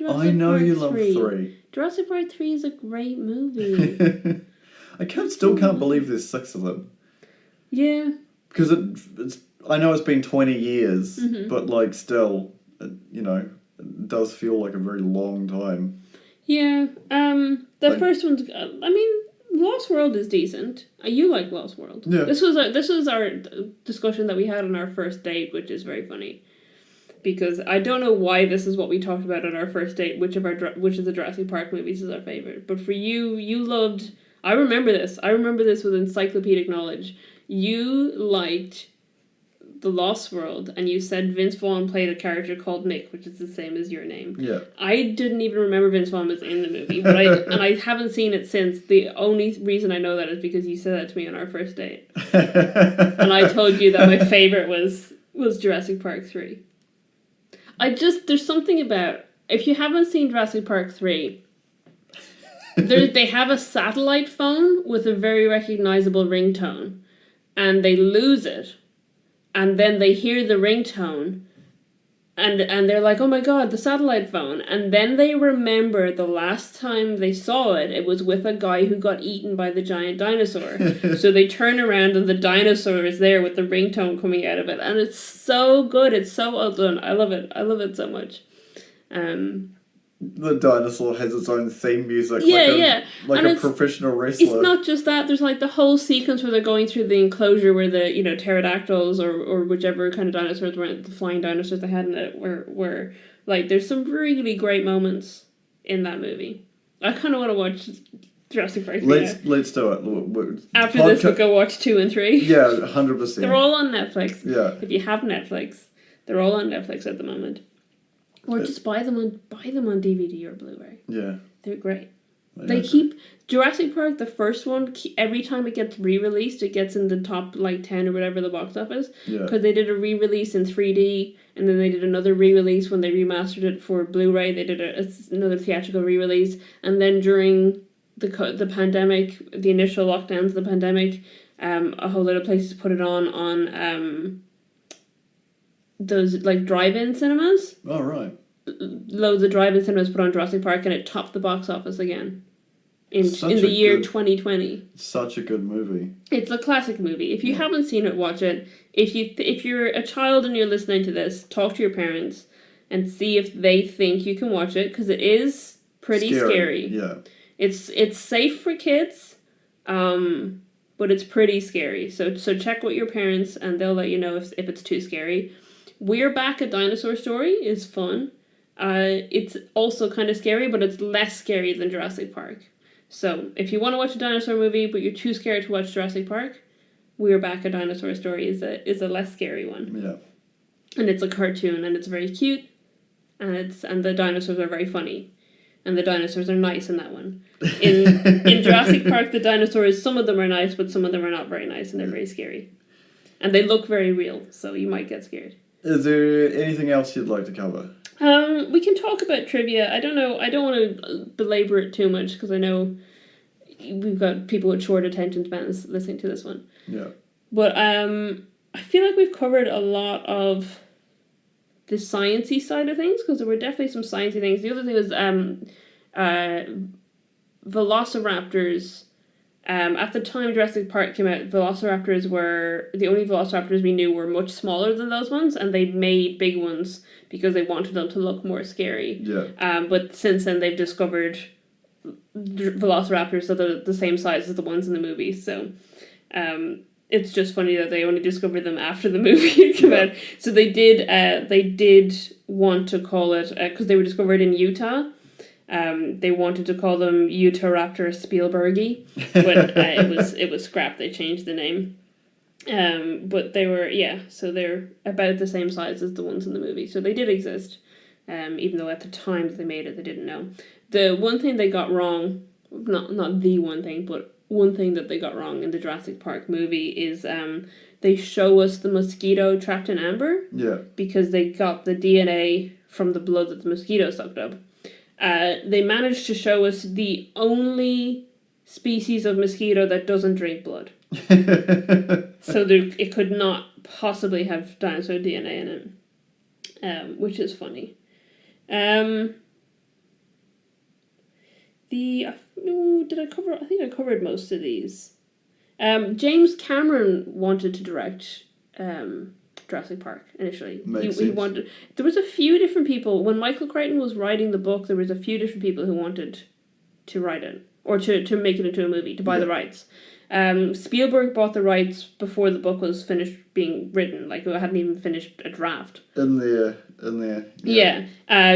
I know you love 3. Jurassic Park 3 is a great movie. I still can't believe there's 6 of them. Yeah. Because it's I know it's been 20 years, but like still, it does feel like a very long time. Yeah. First one's, Lost World is decent. You like Lost World. Yeah. This was our discussion that we had on our first date, which is very funny. Because I don't know why this is what we talked about on our first date, which of the Jurassic Park movies is our favorite. But for you loved, I remember this with encyclopedic knowledge. You liked The Lost World, and you said Vince Vaughn played a character called Nick, which is the same as your name. Yeah. I didn't even remember Vince Vaughn was in the movie, but I haven't seen it since. The only reason I know that is because you said that to me on our first date. And I told you that my favourite was Jurassic Park 3. There's something about, if you haven't seen Jurassic Park 3, they have a satellite phone with a very recognisable ringtone, and they lose it, and then they hear the ringtone, and they're like, oh my god, the satellite phone, and then they remember the last time they saw it, it was with a guy who got eaten by the giant dinosaur. So they turn around and the dinosaur is there with the ringtone coming out of it, and it's so good, it's so well done. I love it so much. The dinosaur has its own theme music, like a professional wrestler. It's not just that. There's like the whole sequence where they're going through the enclosure where the pterodactyls or whichever kind of dinosaurs were, the flying dinosaurs they had in it, were like, there's some really great moments in that movie. I kind of want to watch Jurassic Park. Let's do it. After this, we'll go watch 2 and 3. Yeah, 100%. They're all on Netflix. Yeah. If you have Netflix, they're all on Netflix at the moment. Or just buy them on DVD or Blu-ray. Yeah. They're great. They keep Jurassic Park, the first one, every time it gets re-released, it gets in the top 10 or whatever the box office. Yeah. Because they did a re-release in 3D, and then they did another re-release when they remastered it for Blu-ray. They did another theatrical re-release, and then during the pandemic, the initial lockdowns of the pandemic, a whole lot of places put it on those drive-in cinemas. Oh, right. Loads of drive-in cinemas put on Jurassic Park, and it topped the box office again in the year 2020. Such a good movie. It's a classic movie. If you haven't seen it, watch it. If you're a child and you're listening to this, talk to your parents and see if they think you can watch it, because it is pretty scary. Yeah. It's safe for kids, but it's pretty scary. So check with your parents, and they'll let you know if it's too scary. We're Back, a Dinosaur Story is fun. It's also kind of scary, but it's less scary than Jurassic Park. So if you want to watch a dinosaur movie, but you're too scared to watch Jurassic Park, We're Back, a Dinosaur Story is a less scary one. Yeah. And it's a cartoon, and it's very cute, and the dinosaurs are very funny. And the dinosaurs are nice in that one. In Jurassic Park, the dinosaurs, some of them are nice, but some of them are not very nice, and they're very scary. And they look very real, so you might get scared. Is there anything else you'd like to cover? We can talk about trivia. I don't know. I don't want to belabor it too much, because I know we've got people with short attention spans listening to this one. Yeah. But I feel like we've covered a lot of the sciencey side of things, because there were definitely some sciencey things. The other thing was velociraptors. At the time Jurassic Park came out, velociraptors were the only velociraptors we knew were much smaller than those ones, and they made big ones because they wanted them to look more scary. Yeah. But since then they've discovered velociraptors that are the same size as the ones in the movie. So it's just funny that they only discovered them after the movie came out. So they did want to call it, because they were discovered in Utah. They wanted to call them Utahraptor Spielbergy, but it was scrapped. They changed the name. But they were, so they're about the same size as the ones in the movie. So they did exist, even though at the time that they made it, they didn't know. The one thing they got wrong, not the one thing, but one thing that they got wrong in the Jurassic Park movie is they show us the mosquito trapped in amber. Yeah. Because they got the DNA from the blood that the mosquito sucked up. They managed to show us the only species of mosquito that doesn't drink blood. So it could not possibly have dinosaur DNA in it, which is funny. Did I cover? I think I covered most of these. James Cameron wanted to direct Jurassic Park initially. He wanted. There was a few different people when Michael Crichton was writing the book. There was a few different people who wanted to write it or to make it into a movie, to buy the rights. Spielberg bought the rights before the book was finished being written. Like, it hadn't even finished a draft. In there. Yeah.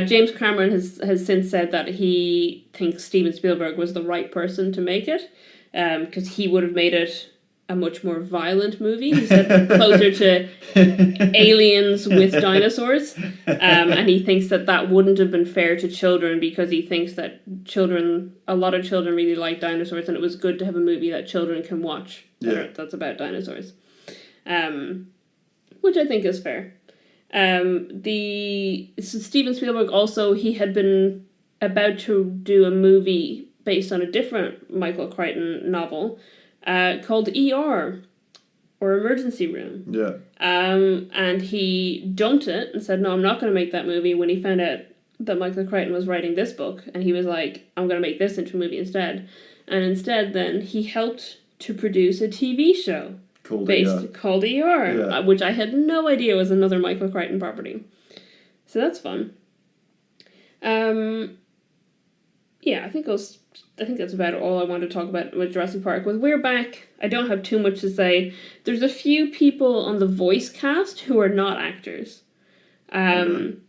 James Cameron has since said that he thinks Steven Spielberg was the right person to make it, because he would have made it a much more violent movie. He said closer to aliens with dinosaurs. And he thinks that wouldn't have been fair to children because he thinks that a lot of children really like dinosaurs and it was good to have a movie that children can watch that's about dinosaurs. Which I think is fair. Steven Spielberg also, he had been about to do a movie based on a different Michael Crichton novel called ER, or Emergency Room. Yeah. And he dumped it and said, no, I'm not going to make that movie when he found out that Michael Crichton was writing this book. And he was like, I'm going to make this into a movie instead. And instead then he helped to produce a TV show called ER, which I had no idea was another Michael Crichton property. So that's fun. Yeah, I think that's about all I want to talk about with Jurassic Park. With We're Back, I don't have too much to say. There's a few people on the voice cast who are not actors. And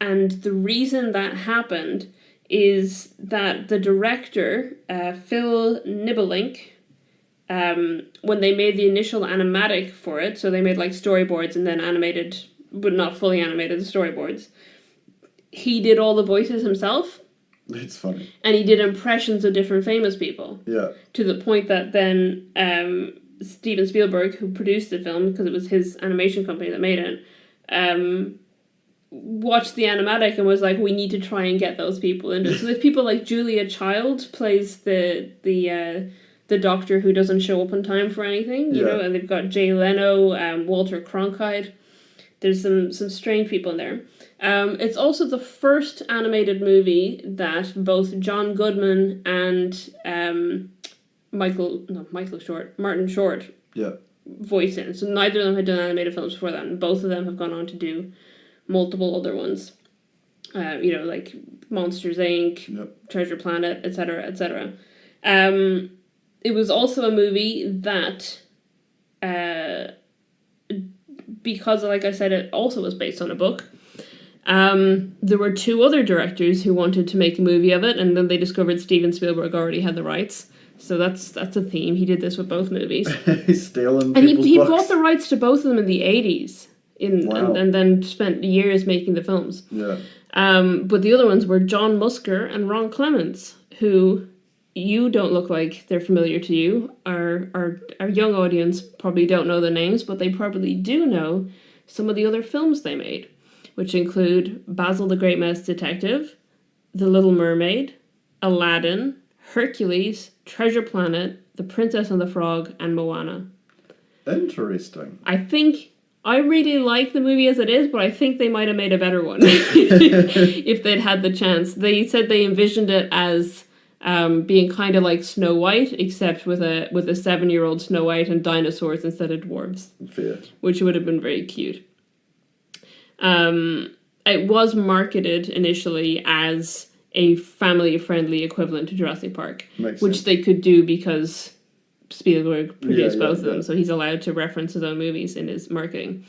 the reason that happened is that the director, Phil Nibbelink, when they made the initial animatic for it, so they made like storyboards and then animated, but not fully animated, the storyboards, he did all the voices himself. It's funny. And he did impressions of different famous people. Yeah. To the point that then Steven Spielberg, who produced the film, because it was his animation company that made it, watched the animatic and was like, we need to try and get those people into it. So there's people like Julia Child plays the doctor who doesn't show up on time for anything, you know, and they've got Jay Leno, Walter Cronkite. There's some strange people in there. It's also the first animated movie that both John Goodman and Martin Short voice in. So neither of them had done animated films before that, and both of them have gone on to do multiple other ones. Like Monsters, Inc., Treasure Planet, etc., etc. It was also a movie that, because, like I said, it also was based on a book. There were two other directors who wanted to make a movie of it, and then they discovered Steven Spielberg already had the rights. So that's a theme. He did this with both movies. He's stealing and people's he books. bought the rights to both of them in the 80s, and then spent years making the films. Yeah. But the other ones were John Musker and Ron Clements, who you don't look like they're familiar to you. Our young audience probably don't know the names, but they probably do know some of the other films they made, which include Basil the Great Mouse Detective, The Little Mermaid, Aladdin, Hercules, Treasure Planet, The Princess and the Frog, and Moana. Interesting. I really like the movie as it is, but I think they might have made a better one if they'd had the chance. They said they envisioned it as being kind of like Snow White, except with a 7-year-old Snow White and dinosaurs instead of dwarves. Fair. Which would have been very cute. It was marketed initially as a family-friendly equivalent to Jurassic Park, which they could do because Spielberg produced both of them, so he's allowed to reference his own movies in his marketing.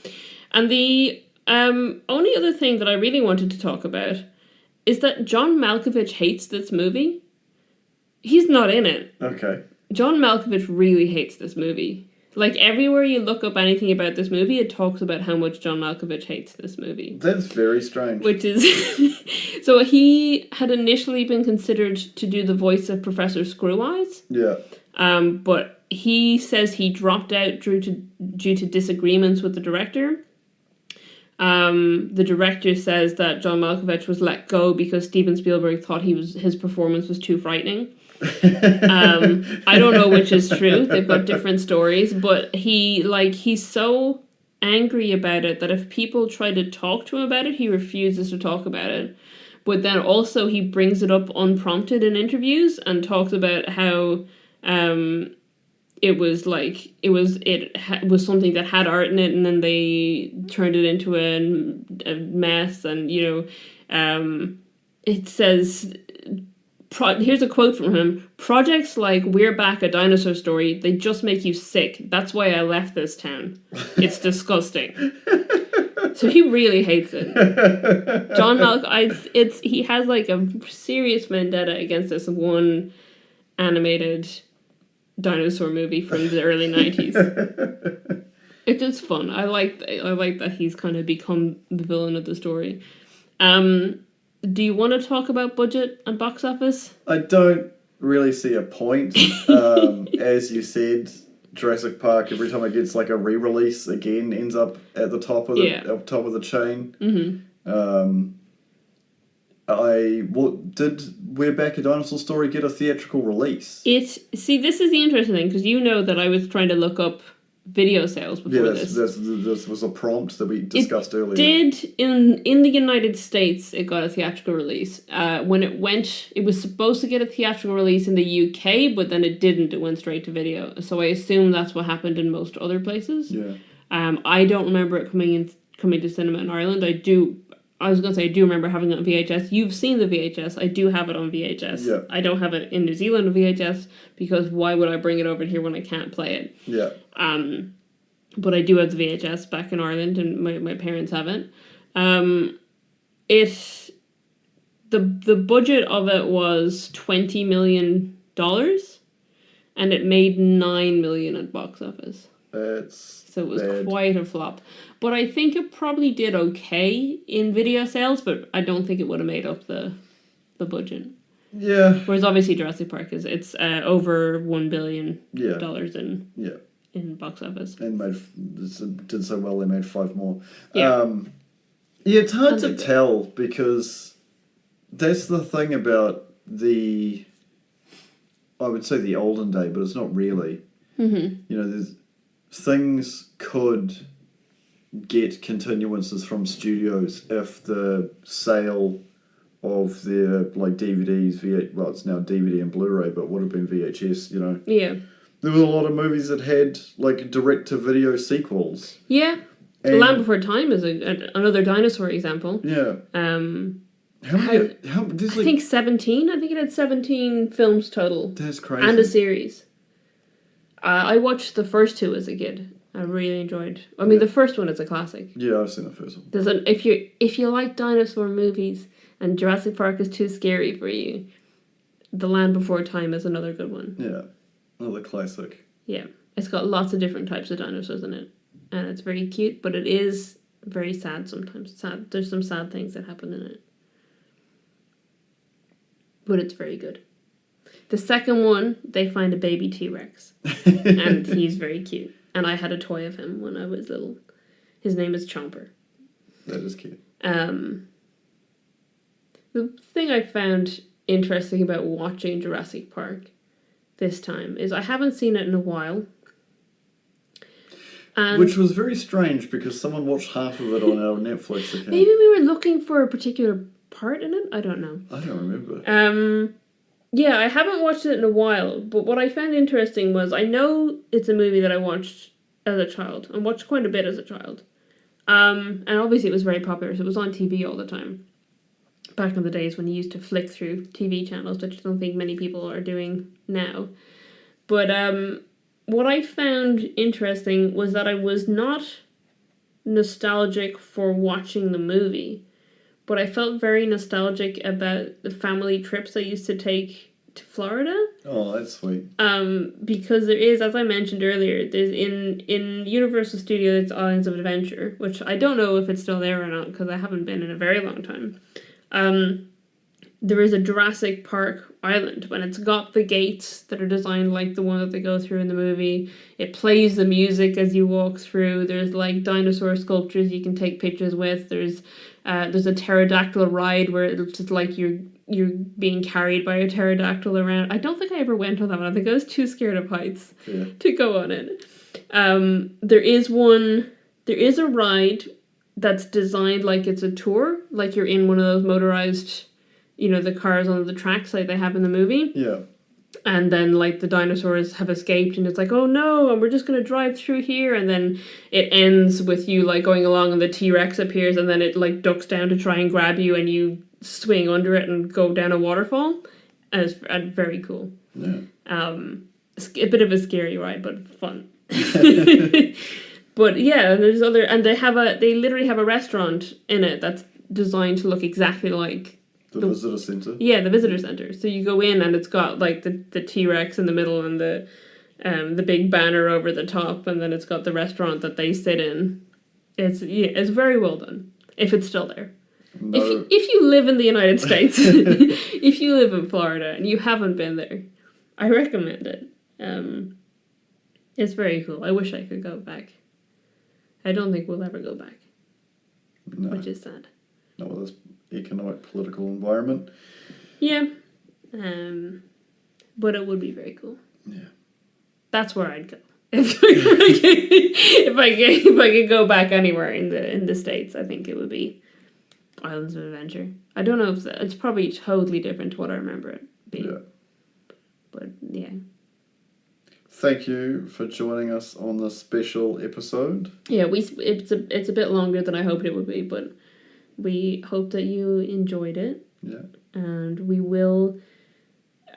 And the only other thing that I really wanted to talk about is that John Malkovich hates this movie. He's not in it. Okay. John Malkovich really hates this movie. Like, everywhere you look up anything about this movie, it talks about how much John Malkovich hates this movie. That's very strange. Which is... So he had initially been considered to do the voice of Professor Screweyes. Yeah. But he says he dropped out due to disagreements with the director. The director says that John Malkovich was let go because Steven Spielberg thought his performance was too frightening. I don't know which is true. They've got different stories, but he's so angry about it that if people try to talk to him about it, he refuses to talk about it. But then also he brings it up unprompted in interviews and talks about how it was something that had art in it, and then they turned it into a mess. And it says. Here's a quote from him. Projects like We're Back, a Dinosaur Story, they just make you sick. That's why I left this town. It's disgusting. So he really hates it. John Malkovich, he has like a serious vendetta against this one animated dinosaur movie from the early 90s. It's just fun. I like that he's kind of become the villain of the story. Do you want to talk about budget and box office? I don't really see a point. As you said, Jurassic Park, every time it gets like a re-release again, ends up at the top of the chain. Mm-hmm. Did We're Back, a Dinosaur Story get a theatrical release? This is the interesting thing, because you know that I was trying to look up video sales before this. This was a prompt that we discussed earlier. In the United States, it got a theatrical release. When it was supposed to get a theatrical release in the UK, but then it didn't. It went straight to video. So I assume that's what happened in most other places. Yeah. I don't remember it coming to cinema in Ireland. I do remember having it on VHS. You've seen the VHS. I do have it on VHS. Yeah. I don't have it in New Zealand on VHS, because why would I bring it over here when I can't play it? Yeah. But I do have the VHS back in Ireland, and my parents have it. The budget of it was $20 million, and it made $9 million at box office. So it was quite a flop. But I think it probably did okay in video sales, but I don't think it would have made up the budget. Yeah. Whereas obviously Jurassic Park it's over $1 billion in box office. And did so well they made 5 more. Yeah. It's hard to tell, because that's the thing about I would say the olden day, but it's not really. Mm-hmm. You know, things could get continuances from studios if the sale of their DVDs, it's now DVD and Blu-ray, but would have been VHS, you know. Yeah. There were a lot of movies that had direct-to-video sequels. Yeah. The Land Before Time is another dinosaur example. Yeah. I think 17. I think it had 17 films total. That's crazy. And a series. I watched the first 2 as a kid. I really enjoyed. The first one is a classic. Yeah, I've seen the first one. If you like dinosaur movies and Jurassic Park is too scary for you, The Land Before Time is another good one. Yeah, another classic. Yeah, it's got lots of different types of dinosaurs in it, and it's very cute, but it is very sad sometimes. There's some sad things that happen in it, but it's very good. The second one, they find a baby T-Rex, and he's very cute. And I had a toy of him when I was little. His name is Chomper. That is cute. The thing I found interesting about watching Jurassic Park this time is I haven't seen it in a while. Which was very strange, because someone watched half of it on our Netflix account. Maybe we were looking for a particular part in it? I don't know. I don't remember. Yeah, I haven't watched it in a while, but what I found interesting was I know it's a movie that I watched as a child, and watched quite a bit as a child. And obviously it was very popular, so it was on TV all the time. Back in the days when you used to flick through TV channels, which I don't think many people are doing now. But what I found interesting was that I was not nostalgic for watching the movie, but I felt very nostalgic about the family trips I used to take to Florida. Oh, that's sweet. Because there is, as I mentioned earlier, there's in Universal Studios Islands of Adventure, which I don't know if it's still there or not, because I haven't been in a very long time. There is a Jurassic Park island, when it's got the gates that are designed like the one that they go through in the movie. It plays the music as you walk through. There's dinosaur sculptures you can take pictures with. There's a pterodactyl ride where it's just like you're being carried by a pterodactyl around. I don't think I ever went on that one. I think I was too scared of heights to go on it. There is a ride that's designed like it's a tour, like you're in one of those motorized, the cars on the tracks like they have in the movie. Yeah. And then, the dinosaurs have escaped, and it's like, oh no, and we're just going to drive through here, and then it ends with you, going along, and the T-Rex appears, and then it, ducks down to try and grab you, and you swing under it and go down a waterfall. And it's very cool. Yeah. It's a bit of a scary ride, but fun. But, yeah, and there's they literally have a restaurant in it that's designed to look exactly like the visitor center? Yeah, the visitor center. So you go in and it's got the T-Rex in the middle and the the big banner over the top, and then it's got the restaurant that they sit in. It's very well done, if it's still there. No. If you live in the United States, if you live in Florida and you haven't been there, I recommend it. It's very cool. I wish I could go back. I don't think we'll ever go back, which is sad. Not with this economic, political environment. Yeah, but it would be very cool. Yeah, that's where I'd go if I could go back anywhere in the States. I think it would be Islands of Adventure. I don't know if it's probably totally different to what I remember it being. Yeah. But yeah. Thank you for joining us on this special episode. Yeah, it's a bit longer than I hoped it would be, but we hope that you enjoyed it. Yeah. And we will,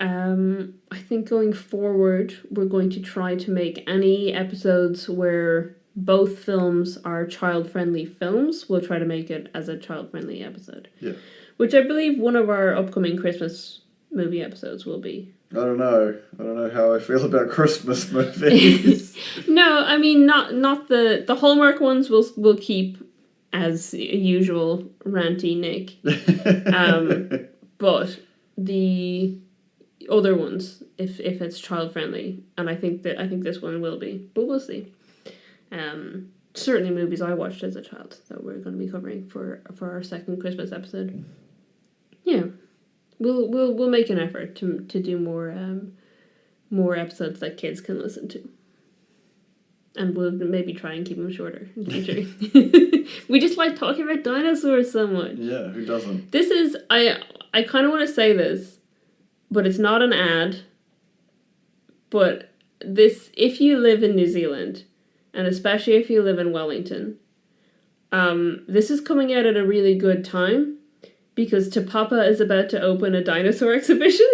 I think going forward, we're going to try to make any episodes where both films are child-friendly films. We'll try to make it as a child-friendly episode. Yeah. Which I believe one of our upcoming Christmas movie episodes will be. I don't know how I feel about Christmas movies. No, I mean not the Hallmark ones. We'll keep as usual ranty Nick. But the other ones, if it's child friendly, and I think this one will be, but we'll see. Certainly movies I watched as a child that we're going to be covering for our second Christmas episode. Yeah. We'll make an effort to do more episodes that kids can listen to, and we'll maybe try and keep them shorter in the future. We just like talking about dinosaurs so much. Yeah, who doesn't? This is I kind of want to say this, but it's not an ad. But this, if you live in New Zealand, and especially if you live in Wellington, this is coming out at a really good time. Because Te Papa is about to open a dinosaur exhibition.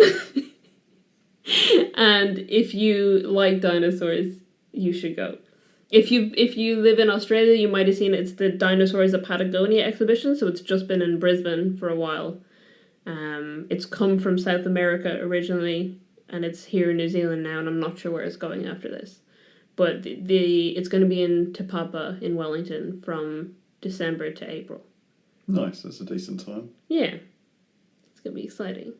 And if you like dinosaurs, you should go. If you live in Australia, you might have seen it's the Dinosaurs of Patagonia exhibition, so it's just been in Brisbane for a while. It's come from South America originally, and it's here in New Zealand now, and I'm not sure where it's going after this. But it's going to be in Te Papa in Wellington from December to April. Nice, that's a decent time. Yeah. It's going to be exciting.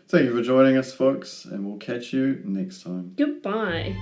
Thank you for joining us, folks, and we'll catch you next time. Goodbye.